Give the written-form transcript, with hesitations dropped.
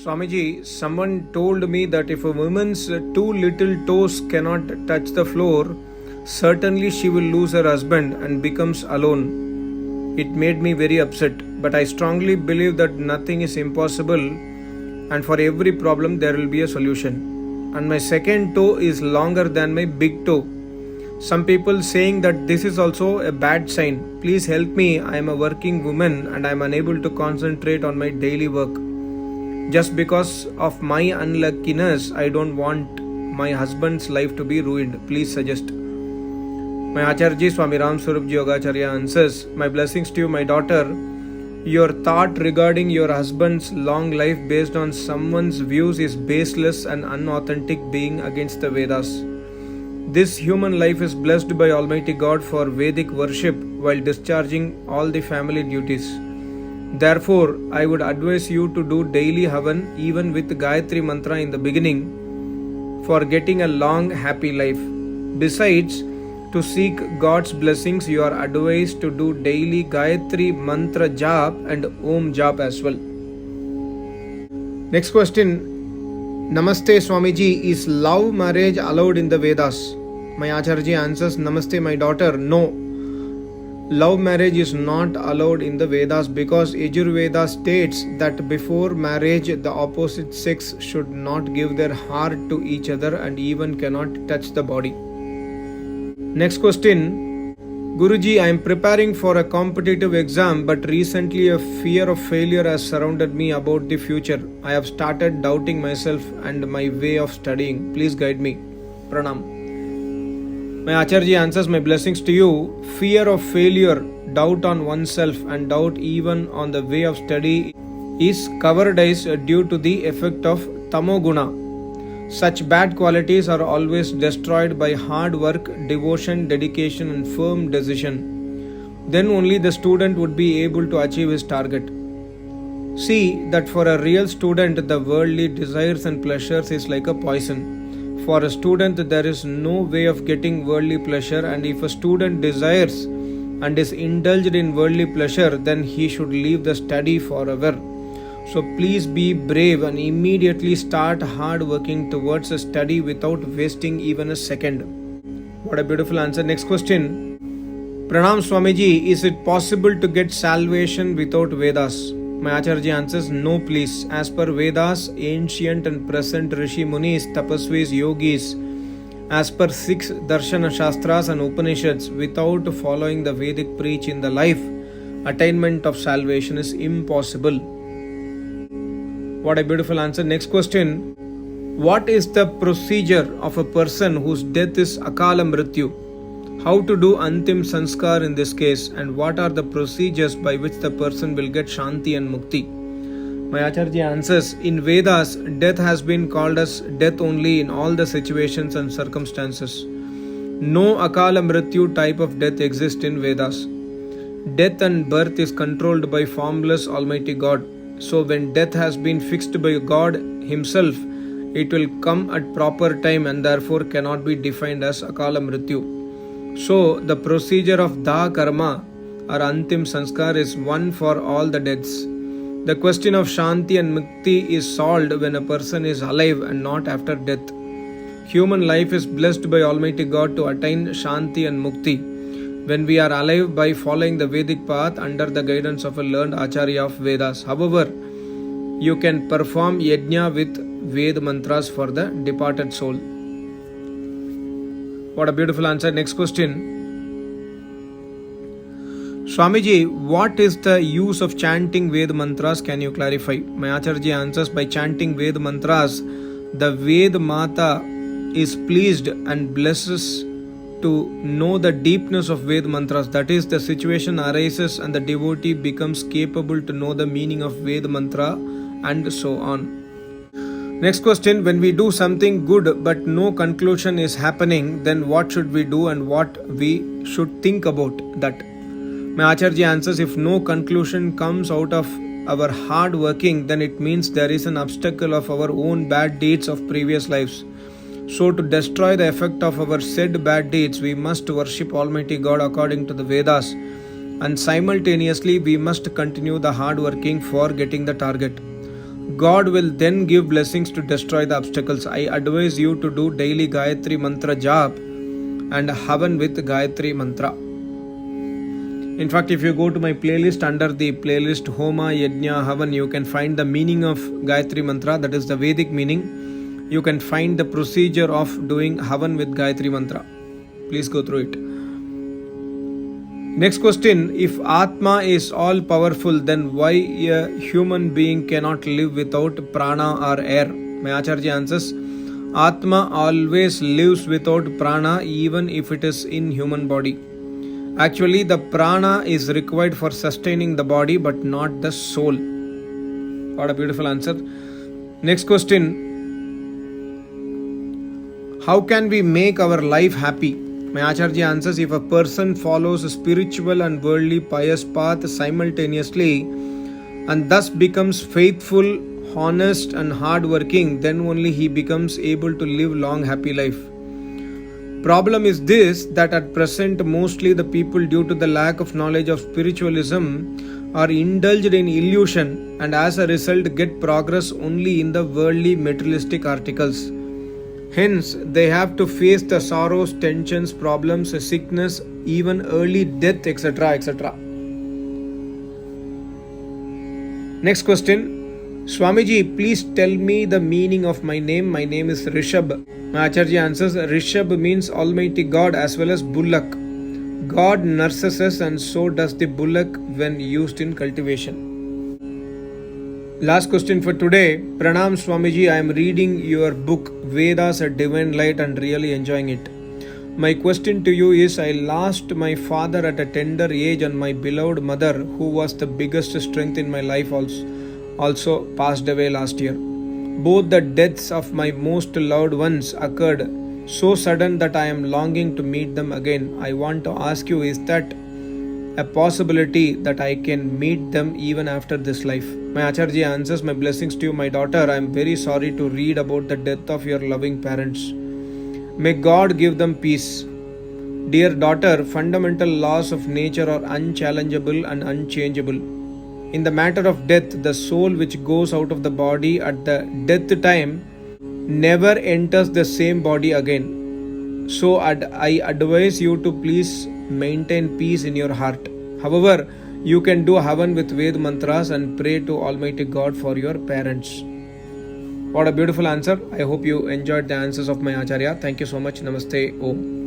Swamiji, someone told me that if a woman's two little toes cannot touch the floor, certainly she will lose her husband and becomes alone. It made me very upset, but I strongly believe that nothing is impossible and for every problem there will be a solution. And my second toe is longer than my big toe. Some people saying that this is also a bad sign. Please help me. I am a working woman and I am unable to concentrate on my daily work. Just because of my unluckiness, I don't want my husband's life to be ruined. Please suggest. My Acharji Swami Ram Swarupji Yogacharya answers, my blessings to you, my daughter. Your thought regarding your husband's long life based on someone's views is baseless and unauthentic, being against the Vedas. This human life is blessed by Almighty God for Vedic worship while discharging all the family duties. Therefore, I would advise you to do daily Havan even with Gayatri Mantra in the beginning for getting a long, happy life. Besides, to seek God's blessings, you are advised to do daily Gayatri Mantra Jap and Om Jap as well. Next question. Namaste Swamiji, is love marriage allowed in the Vedas? My Acharji answers, Namaste my daughter, no. Love marriage is not allowed in the Vedas because Yajurveda states that before marriage the opposite sex should not give their heart to each other and even cannot touch the body. Next question. Guruji, I am preparing for a competitive exam but recently a fear of failure has surrounded me about the future. I have started doubting myself and my way of studying. Please guide me. Pranam. My Acharji answers, my blessings to you. Fear of failure, doubt on oneself and doubt even on the way of study is cowardice due to the effect of tamoguna. Such bad qualities are always destroyed by hard work, devotion, dedication and firm decision. Then only the student would be able to achieve his target. See that for a real student the worldly desires and pleasures is like a poison. For a student there is no way of getting worldly pleasure, and if a student desires and is indulged in worldly pleasure, then he should leave the study forever. So please be brave and immediately start hard working towards a study without wasting even a second. What a beautiful answer. Next question. Pranam Swamiji, is it possible to get salvation without Vedas? My Acharji answers, no please. As per Vedas, ancient and present Rishi Munis, Tapasvis, Yogis, as per 6 Darshana Shastras and Upanishads, without following the Vedic preach in the life, attainment of salvation is impossible. What a beautiful answer. Next question. What is the procedure of a person whose death is Akala Mrityu? How to do Antim Sanskar in this case, and what are the procedures by which the person will get Shanti and Mukti? My Acharji answers, in Vedas, death has been called as death only in all the situations and circumstances. No Akala Mrityu type of death exists in Vedas. Death and birth is controlled by formless Almighty God. So when death has been fixed by God Himself, it will come at proper time and therefore cannot be defined as Akala Mrityu. So the procedure of Da Karma or Antim Sanskar is one for all the deaths. The question of Shanti and Mukti is solved when a person is alive and not after death. Human life is blessed by Almighty God to attain Shanti and Mukti when we are alive by following the Vedic path under the guidance of a learned Acharya of Vedas. However, you can perform yajna with Ved mantras for the departed soul. What a beautiful answer. Next question. Swamiji, what is the use of chanting Ved mantras? Can you clarify? My Acharji answers, by chanting Ved mantras, the Ved Mata is pleased and blesses to know the deepness of Ved mantras. That is, the situation arises and the devotee becomes capable to know the meaning of Ved mantra and so on. Next question. When we do something good but no conclusion is happening, then what should we do and what we should think about that? My Acharji answers, if no conclusion comes out of our hard working, then it means there is an obstacle of our own bad deeds of previous lives. So to destroy the effect of our said bad deeds, we must worship Almighty God according to the Vedas, and simultaneously we must continue the hard working for getting the target. God will then give blessings to destroy the obstacles. I advise you to do daily Gayatri Mantra Jap and Havan with Gayatri Mantra. In fact, if you go to my playlist, under the playlist Homa, Yajna, Havan, you can find the meaning of Gayatri Mantra, that is the Vedic meaning. You can find the procedure of doing Havan with Gayatri Mantra. Please go through it. Next question, if Atma is all powerful, then why a human being cannot live without prana or air? My Acharya answers, Atma always lives without prana even if it is in human body. Actually, the prana is required for sustaining the body but not the soul. What a beautiful answer. Next question, how can we make our life happy? My Acharya answers, if a person follows a spiritual and worldly pious path simultaneously and thus becomes faithful, honest and hardworking, then only he becomes able to live long happy life. Problem is this, that at present mostly the people, due to the lack of knowledge of spiritualism, are indulged in illusion and as a result get progress only in the worldly materialistic articles. Hence, they have to face the sorrows, tensions, problems, sickness, even early death, etc. etc. Next question, Swamiji, please tell me the meaning of my name. My name is Rishab. My Acharya answers, Rishab means Almighty God as well as bullock. God nurses us and so does the bullock when used in cultivation. Last question for today. Pranam Swamiji, I am reading your book Vedas, a Divine Light and really enjoying it. My question to you is, I lost my father at a tender age and my beloved mother, who was the biggest strength in my life, also passed away last year. Both the deaths of my most loved ones occurred so sudden that I am longing to meet them again. I want to ask you, is that a possibility that I can meet them even after this life? My Acharya answers, my blessings to you, my daughter. I am very sorry to read about the death of your loving parents. May God give them peace. Dear daughter, fundamental laws of nature are unchallengeable and unchangeable. In the matter of death, the soul which goes out of the body at the death time never enters the same body again. So I advise you to please maintain peace in your heart. However, you can do Havan with Ved mantras and pray to Almighty God for your parents. What a beautiful answer. I hope you enjoyed the answers of my Acharya. Thank you so much. Namaste. Om.